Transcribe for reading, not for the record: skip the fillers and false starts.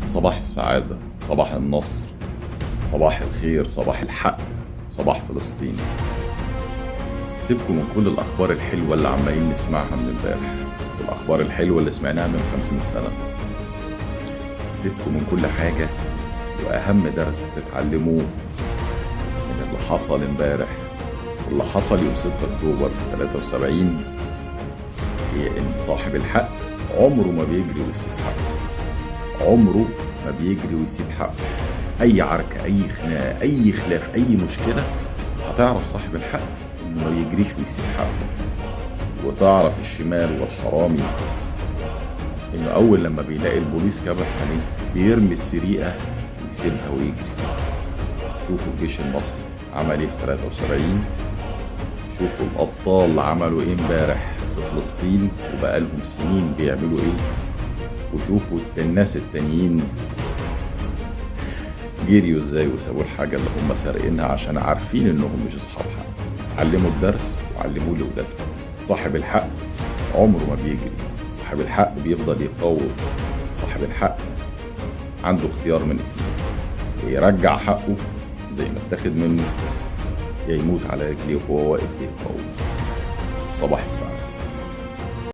صباح السعادة، صباح النصر، صباح الخير، صباح الحق، صباح فلسطين. سيبكم من كل الأخبار الحلوة اللي عمالين نسمعها من امبارح، والأخبار الحلوة اللي سمعناها من 50 سنة. سيبكم من كل حاجة، وأهم درس تتعلموه من اللي حصل امبارح واللي حصل يوم 6 أكتوبر في 73 هي إن صاحب الحق عمره ما بيجري ويسيب حقه. عمره ما بيجري ويسيب حقه. أي عركة، أي خناقة، أي خلاف، أي مشكلة، هتعرف صاحب الحق إنه ما يجريش ويسيب حقه. وتعرف الشمال والحرامي إنه أول لما بيلاقي البوليس كبس عليه بيرمي السريقة ويسيبها ويجري. شوفوا الجيش المصري عمل إيه في 73، شوفوا الأبطال عملوا إيه امبارح في فلسطين وبقالهم سنين بيعملوا إيه، وشوفوا الناس التانيين جريوا ازاي وسابوا الحاجة اللي هم سارقينها عشان عارفين انهم مش اصحاب حق. علموا الدرس وعلموه لأولادهم. صاحب الحق عمره ما بيجري، صاحب الحق بيفضل يقاوم، صاحب الحق عنده اختيار من اتنين: يا يرجع حقه زي ما اتاخد منه، يا يموت على رجليه وهو واقف بيقاوم. صباح السعادة.